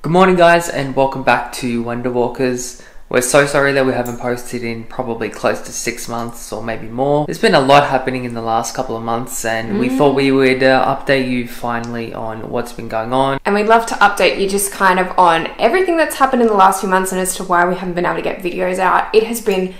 Good morning guys and welcome back to Wanderwalkers. We're so sorry that we haven't posted in probably close to 6 months or maybe more. There's been a lot happening in the last couple of months and we thought we would update you finally on what's been going on. And we'd love to update you just kind of on everything that's happened in the last few months and as to why we haven't been able to get videos out. It has been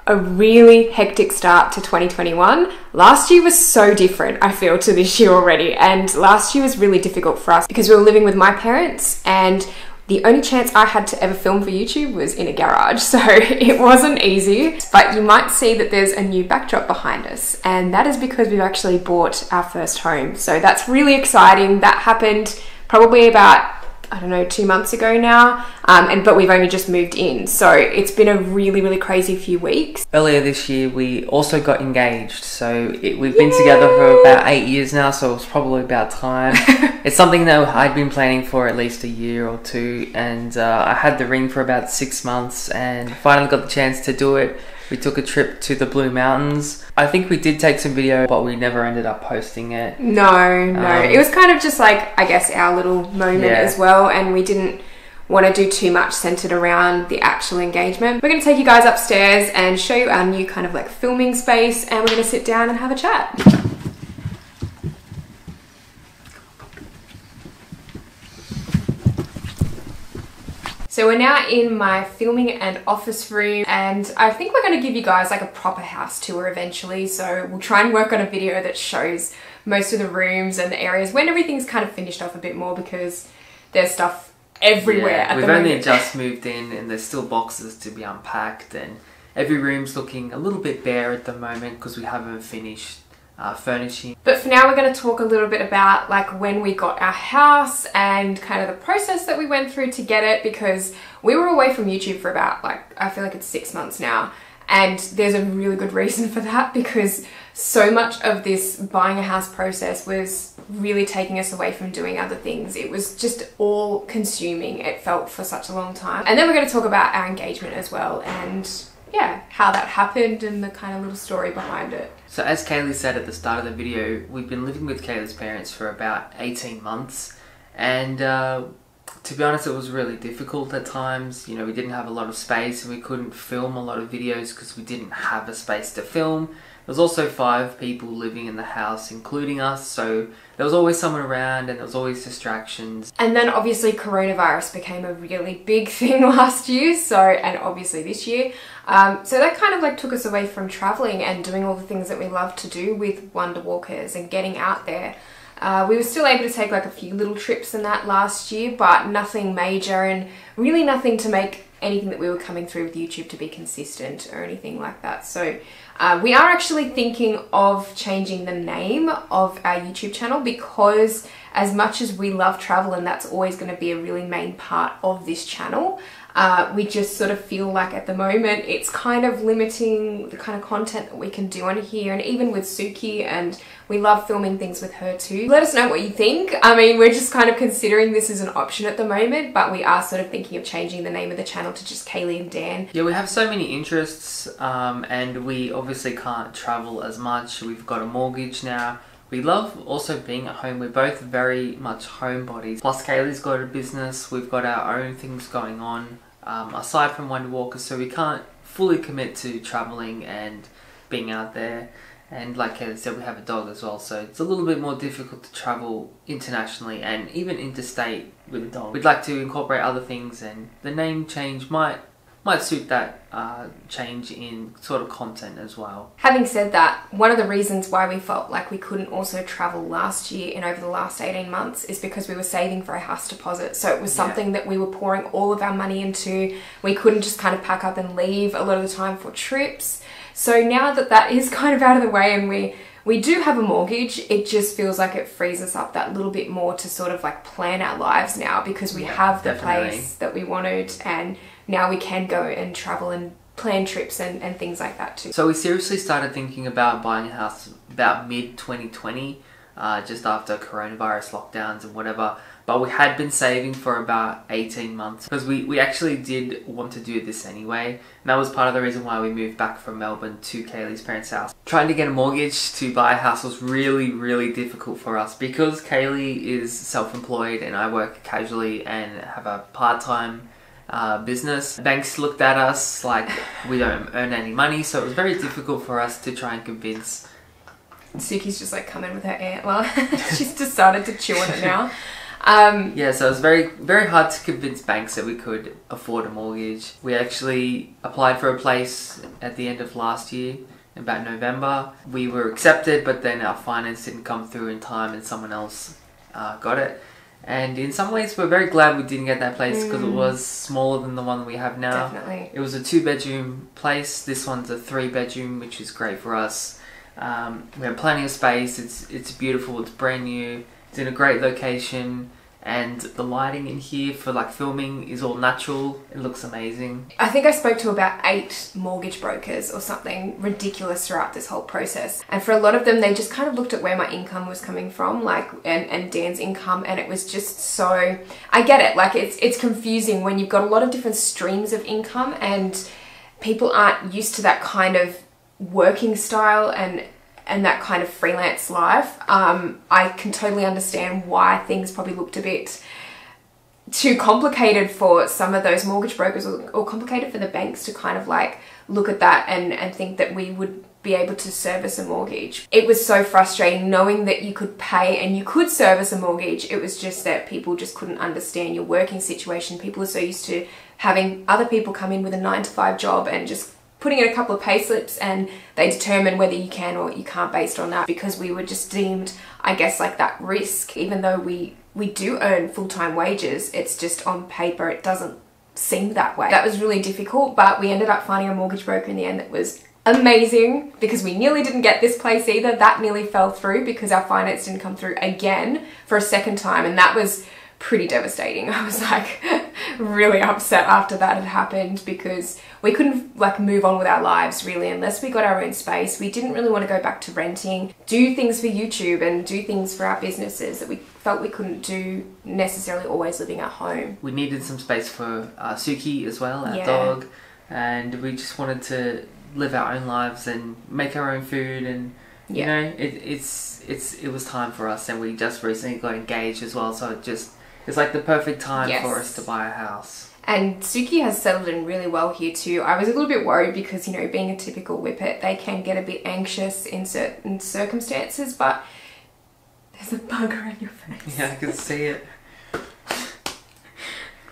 a really hectic start to 2021. Last year was so different, I feel, to this year already. And last year was really difficult for us because we were living with my parents and the only chance I had to ever film for YouTube was in a garage. So it wasn't easy, but you might see that there's a new backdrop behind us. And that is because we've actually bought our first home. So that's really exciting. That happened probably about, I don't know, 2 months ago now, but we've only just moved in. So it's been a really crazy few weeks. Earlier this year we also got engaged, so we've been together for about 8 years now, so it's probably about time. It's something that I'd been planning for at least a year or two, and I had the ring for about 6 months and finally got the chance to do it. We took a trip to the Blue Mountains. I think we did take some video, but we never ended up posting it. No. It was kind of just like, I guess, our little moment as well. And we didn't want to do too much centered around the actual engagement. We're going to take you guys upstairs and show you our new kind of like filming space. And we're going to sit down and have a chat. So we're now in my filming and office room, and I think we're going to give you guys like a proper house tour eventually. So we'll try and work on a video that shows most of the rooms and the areas when everything's kind of finished off a bit more, because there's stuff everywhere at the moment. We've only just moved in and there's still boxes to be unpacked, and every room's looking a little bit bare at the moment because we haven't finished furnishing. But for now we're going to talk a little bit about like when we got our house and kind of the process that we went through to get it, because we were away from YouTube for about, like, I feel like it's 6 months now, and there's a really good reason for that, because so much of this buying a house process was really taking us away from doing other things. It was just all consuming, it felt, for such a long time. And then we're going to talk about our engagement as well, and yeah, how that happened and the kind of little story behind it. So as Kayleigh said at the start of the video, we've been living with Kayleigh's parents for about 18 months, and to be honest, it was really difficult at times. You know, we didn't have a lot of space and we couldn't film a lot of videos because we didn't have a space to film. There was also 5 people living in the house, including us, so there was always someone around and there was always distractions. And then obviously coronavirus became a really big thing last year, and obviously this year. So that kind of like took us away from traveling and doing all the things that we love to do with Wanderwalkers and getting out there. We were still able to take like a few little trips in that last year, but nothing major, and really nothing to make anything that we were coming through with YouTube to be consistent or anything like that. So we are actually thinking of changing the name of our YouTube channel, because as much as we love travel and that's always going to be a really main part of this channel, we just sort of feel like at the moment it's kind of limiting the kind of content that we can do on here, and even with Suki, and we love filming things with her too. Let us know what you think. I mean, we're just kind of considering this as an option at the moment, but we are sort of thinking of changing the name of the channel to just Kayleigh and Dan. Yeah, we have so many interests, and we obviously can't travel as much. We've got a mortgage now. We love also being at home. We're both very much homebodies. Plus Kayleigh's got a business. We've got our own things going on aside from Wanderwalkers, so we can't fully commit to traveling and being out there. And like Kayleigh said, we have a dog as well, so it's a little bit more difficult to travel internationally and even interstate with a dog. We'd like to incorporate other things, and the name change might suit that change in sort of content as well. Having said that, one of the reasons why we felt like we couldn't also travel last year and over the last 18 months is because we were saving for a house deposit. So it was something that we were pouring all of our money into. We couldn't just kind of pack up and leave a lot of the time for trips. So now that that is kind of out of the way and we do have a mortgage, it just feels like it frees us up that little bit more to sort of like plan our lives now, because we have the place that we wanted, and now we can go and travel and plan trips and things like that too. So we seriously started thinking about buying a house about mid-2020. just after coronavirus lockdowns and whatever. But we had been saving for about 18 months because we actually did want to do this anyway. And that was part of the reason why we moved back from Melbourne to Kayleigh's parents' house. Trying to get a mortgage to buy a house was really, really difficult for us because Kayleigh is self-employed and I work casually and have a part-time business. Banks looked at us like we don't earn any money, so it was very difficult for us to try and convince. Suki's just like come in with her aunt. Well, she's decided to chew on it now. Yeah, so it was very, very hard to convince banks that we could afford a mortgage. We actually applied for a place at the end of last year, about November. We were accepted, but then our finance didn't come through in time and someone else got it. And in some ways, we're very glad we didn't get that place because it was smaller than the one we have now. Definitely. It was a 2-bedroom place. This one's a 3-bedroom, which is great for us. We have plenty of space. It's beautiful. It's brand new. It's in a great location, and the lighting in here for like filming is all natural. It looks amazing. I think I spoke to about 8 mortgage brokers or something ridiculous throughout this whole process. And for a lot of them, they just kind of looked at where my income was coming from, like, and Dan's income, and it was just so, I get it, like it's confusing when you've got a lot of different streams of income and people aren't used to that kind of working style and that kind of freelance life. I can totally understand why things probably looked a bit too complicated for some of those mortgage brokers or complicated for the banks to kind of like look at that and think that we would be able to service a mortgage. It was so frustrating knowing that you could pay and you could service a mortgage. It was just that people just couldn't understand your working situation. People are so used to having other people come in with a 9-to-5 job and just putting in a couple of pay slips and they determine whether you can or you can't based on that, because we were just deemed, I guess, like that risk. Even though we do earn full-time wages, it's just on paper it doesn't seem that way. That was really difficult, but we ended up finding a mortgage broker in the end that was amazing, because we nearly didn't get this place either. That nearly fell through because our finance didn't come through again for a second time, and that was pretty devastating. I was like really upset after that had happened because we couldn't like move on with our lives really unless we got our own space. We didn't really want to go back to renting, do things for YouTube and do things for our businesses that we felt we couldn't do necessarily always living at home. We needed some space for Suki as well, our dog, and we just wanted to live our own lives and make our own food, and you know, it was time for us, and we just recently got engaged as well, so it's like the perfect time for us to buy a house. And Suki has settled in really well here too. I was a little bit worried because, you know, being a typical whippet, they can get a bit anxious in certain circumstances, but there's a bug around your face. Yeah, I can see it.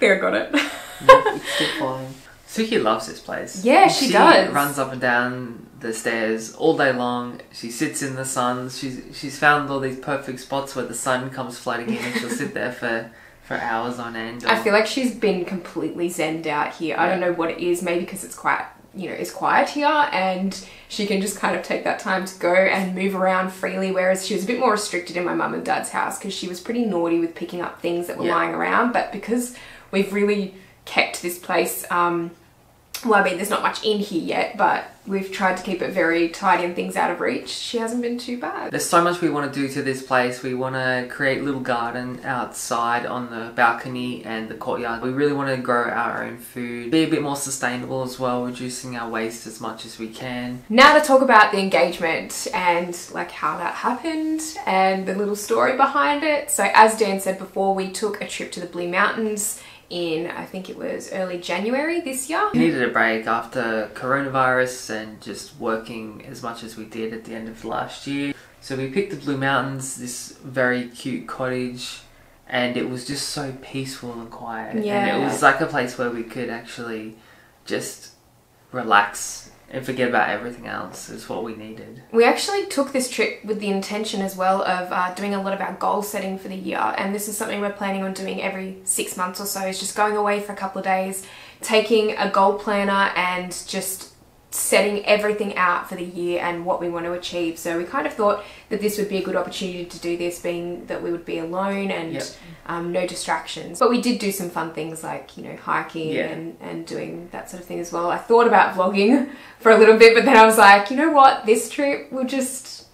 There, I got it. Yep, it's still fine. Suki loves this place. Yeah, she does. She runs up and down the stairs all day long. She sits in the sun. She's found all these perfect spots where the sun comes flooding in, and she'll sit there for hours on end. I feel like she's been completely zenned out here. I don't know what it is. Maybe because it's quite, you know, it's quiet here, and she can just kind of take that time to go and move around freely. Whereas she was a bit more restricted in my mum and dad's house because she was pretty naughty with picking up things that were lying around. But because we've really kept this place, well, I mean, there's not much in here yet, but we've tried to keep it very tidy and things out of reach. She hasn't been too bad. There's so much we want to do to this place. We want to create a little garden outside on the balcony and the courtyard. We really want to grow our own food, be a bit more sustainable as well, reducing our waste as much as we can. Now to talk about the engagement and like how that happened and the little story behind it. So as Dan said before, we took a trip to the Blue Mountains in, I think it was early January this year. We needed a break after coronavirus and just working as much as we did at the end of last year. So we picked the Blue Mountains, this very cute cottage, and it was just so peaceful and quiet. Yeah. And it was like a place where we could actually just relax and forget about everything else is what we needed. We actually took this trip with the intention as well of doing a lot of our goal setting for the year, and this is something we're planning on doing every 6 months or so, is just going away for a couple of days, taking a goal planner and just setting everything out for the year and what we want to achieve. So we kind of thought that this would be a good opportunity to do this, being that we would be alone and no distractions. But we did do some fun things like, you know, hiking and doing that sort of thing as well. I thought about vlogging for a little bit, but then I was like, you know what, this trip will just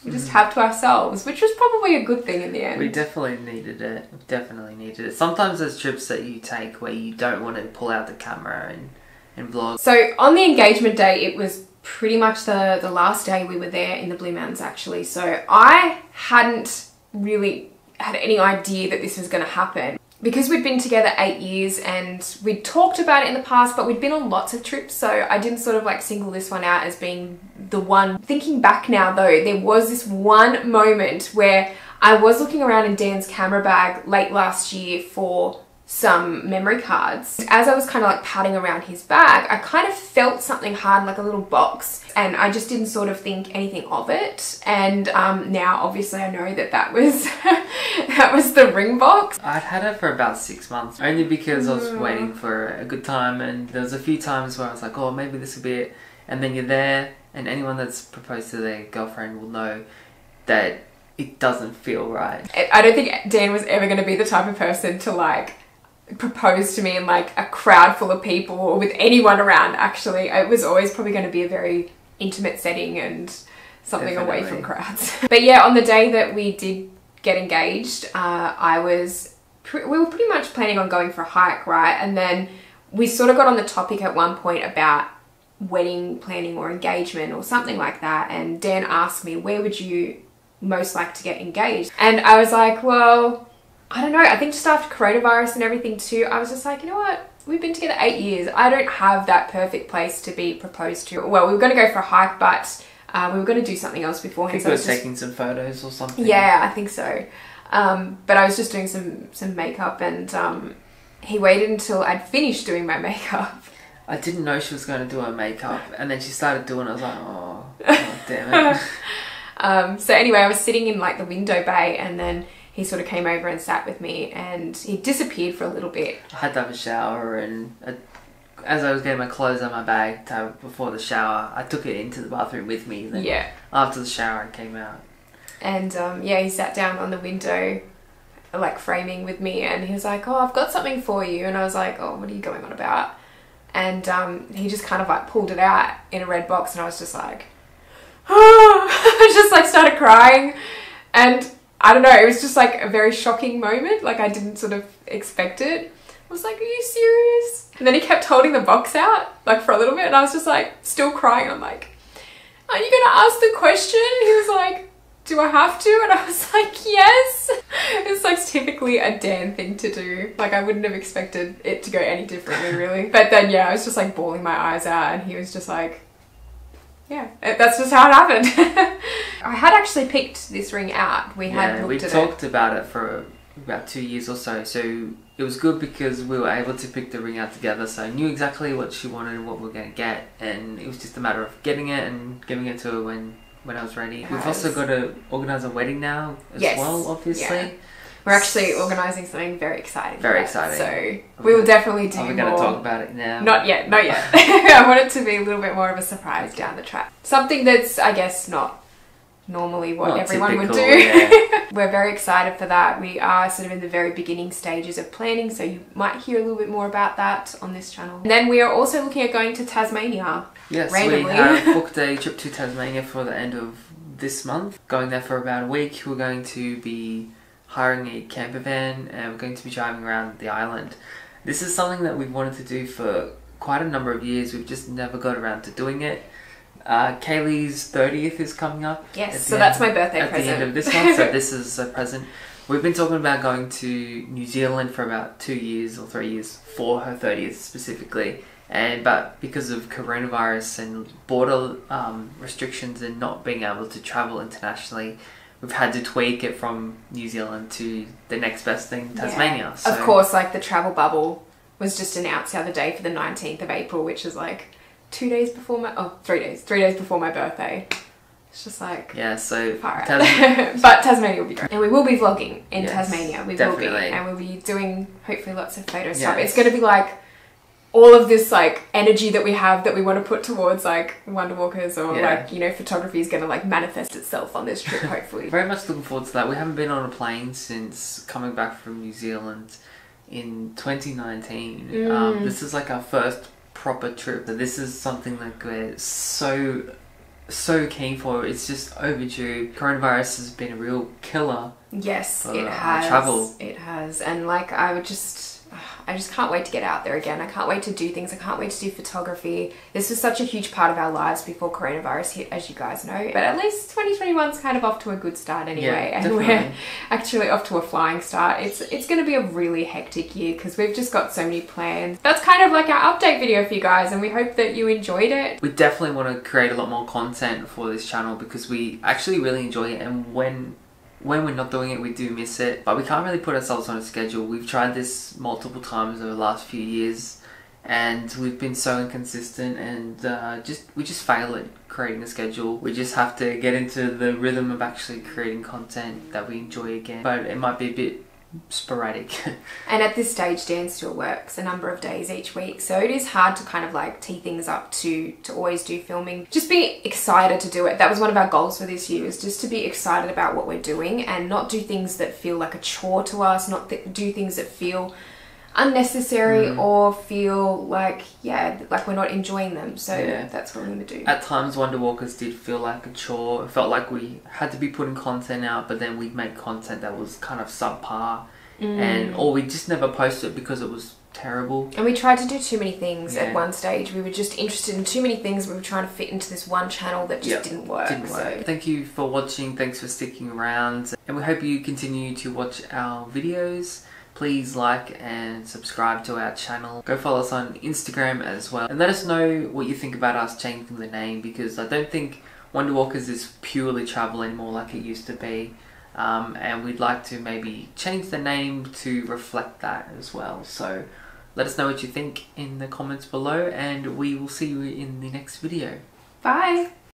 we just have to ourselves, which was probably a good thing in the end. We definitely needed it. Sometimes there's trips that you take where you don't want to pull out the camera and vlog. So on the engagement day, it was pretty much the last day we were there in the Blue Mountains, actually. So I hadn't really had any idea that this was going to happen. Because we'd been together 8 years and we'd talked about it in the past, but we'd been on lots of trips, so I didn't sort of like single this one out as being the one. Thinking back now though, there was this one moment where I was looking around in Dan's camera bag late last year for some memory cards. As I was kind of like patting around his bag, I kind of felt something hard, like a little box, and I just didn't sort of think anything of it. And now obviously I know that was that was the ring box. I'd had it for about 6 months, only because I was waiting for a good time, and there was a few times where I was like, oh, maybe this will be it. And then you're there, and anyone that's proposed to their girlfriend will know that it doesn't feel right. I don't think Dan was ever going to be the type of person to like propose to me in like a crowd full of people or with anyone around. Actually, it was always probably going to be a very intimate setting and something away from crowds. But yeah, on the day that we did get engaged, we were pretty much planning on going for a hike, right? And then we sort of got on the topic at one point about wedding planning or engagement or something like that, and Dan asked me, where would you most like to get engaged? And I was like, well, I don't know, I think just after coronavirus and everything too, I was just like, you know what, we've been together 8 years. I don't have that perfect place to be proposed to. Well, we were going to go for a hike, but we were going to do something else beforehand. I think we were taking some photos or something. Yeah, I think so. But I was just doing some makeup, and he waited until I'd finished doing my makeup. I didn't know she was going to do her makeup, and then she started doing it. I was like, oh damn it. So anyway, I was sitting in like the window bay, and then he sort of came over and sat with me, and he disappeared for a little bit. I had to have a shower, and as I was getting my clothes out of my bag before the shower, I took it into the bathroom with me. Then yeah. After the shower, I came out. And yeah, he sat down on the window, like framing with me, and he was like, oh, I've got something for you. And I was like, oh, what are you going on about? And he just kind of like pulled it out in a red box, and I was just like, oh, I just like started crying. And I don't know, it was just like a very shocking moment. Like I didn't sort of expect it. I was like, are you serious? And then he kept holding the box out like for a little bit, and I was just like still crying. I'm like, are you gonna ask the question? He was like, do I have to? And I was like, yes. It's like typically a Dan thing to do. Like I wouldn't have expected it to go any differently really. But then yeah, I was just like bawling my eyes out, and he was just like, yeah, that's just how it happened. I had actually picked this ring out. We talked about it for about 2 years or so. So it was good because we were able to pick the ring out together. So I knew exactly what she wanted and what we were going to get. And it was just a matter of getting it and giving it to her when I was ready. We've also got to organise a wedding now as well, obviously. Yeah. We're actually organising something very exciting. Very exciting. So we will definitely do more. Are we going to talk about it now? Not yet. I want it to be a little bit more of a surprise down the track. Something that's, I guess, not normally what everyone would do. Yeah. We're very excited for that. We are sort of in the very beginning stages of planning, so you might hear a little bit more about that on this channel. And then we are also looking at going to Tasmania. Yes, randomly. We have booked a trip to Tasmania for the end of this month. Going there for about a week. We're going to be hiring a camper van, and we're going to be driving around the island. This is something that we've wanted to do for quite a number of years. We've just never got around to doing it. Kayleigh's 30th is coming up. Yes, so that's my birthday present. At the end of this month, so this is a present. We've been talking about going to New Zealand for about 2 years or 3 years for her 30th specifically. But because of coronavirus and border restrictions and not being able to travel internationally, we've had to tweak it from New Zealand to the next best thing, Tasmania. Yeah. So. Of course, like the travel bubble was just announced the other day for the 19th of April, which is like 3 days before my birthday. It's just like, yeah, so far out. But Tasmania will be great. And we will be vlogging in Tasmania. We definitely will be. And we'll be doing hopefully lots of photo stuff. It's going to be like all of this like energy that we have that we want to put towards like Wanderwalkers or like, you know, photography is going to like manifest itself on this trip hopefully. Very much looking forward to that. We haven't been on a plane since coming back from New Zealand in 2019. This is like our first proper trip. This is something that we're so so keen for. It's just overdue. Coronavirus has been a real killer. Yes, for, it has. Travel. It has. And like I just can't wait to get out there again. I can't wait to do things. I can't wait to do photography. This was such a huge part of our lives before coronavirus hit, as you guys know. But at least 2021's kind of off to a good start anyway. Yeah, and we're actually off to a flying start. It's going to be a really hectic year because we've just got so many plans. That's kind of like our update video for you guys, and we hope that you enjoyed it. We definitely want to create a lot more content for this channel because we actually really enjoy it, and when we're not doing it, we do miss it, but we can't really put ourselves on a schedule. We've tried this multiple times over the last few years, and we've been so inconsistent, and we just fail at creating a schedule. We just have to get into the rhythm of actually creating content that we enjoy again, but it might be a bit sporadic. And at this stage, Dan still works a number of days each week, so it is hard to kind of like tee things up to always do filming. Just be excited to do it. That was one of our goals for this year, was just to be excited about what we're doing and not do things that feel like a chore to us, not do things that feel unnecessary or feel like, like we're not enjoying them. So that's what we're going to do. At times, Wanderwalkers did feel like a chore. It felt like we had to be putting content out, but then we'd make content that was kind of subpar, or we just never posted because it was terrible. And we tried to do too many things at one stage. We were just interested in too many things. We were trying to fit into this one channel that just didn't work. So. Thank you for watching. Thanks for sticking around. And we hope you continue to watch our videos. Please like and subscribe to our channel. Go follow us on Instagram as well. And let us know what you think about us changing the name, because I don't think Wanderwalkers is purely travel anymore like it used to be. And we'd like to maybe change the name to reflect that as well. So let us know what you think in the comments below, and we will see you in the next video. Bye!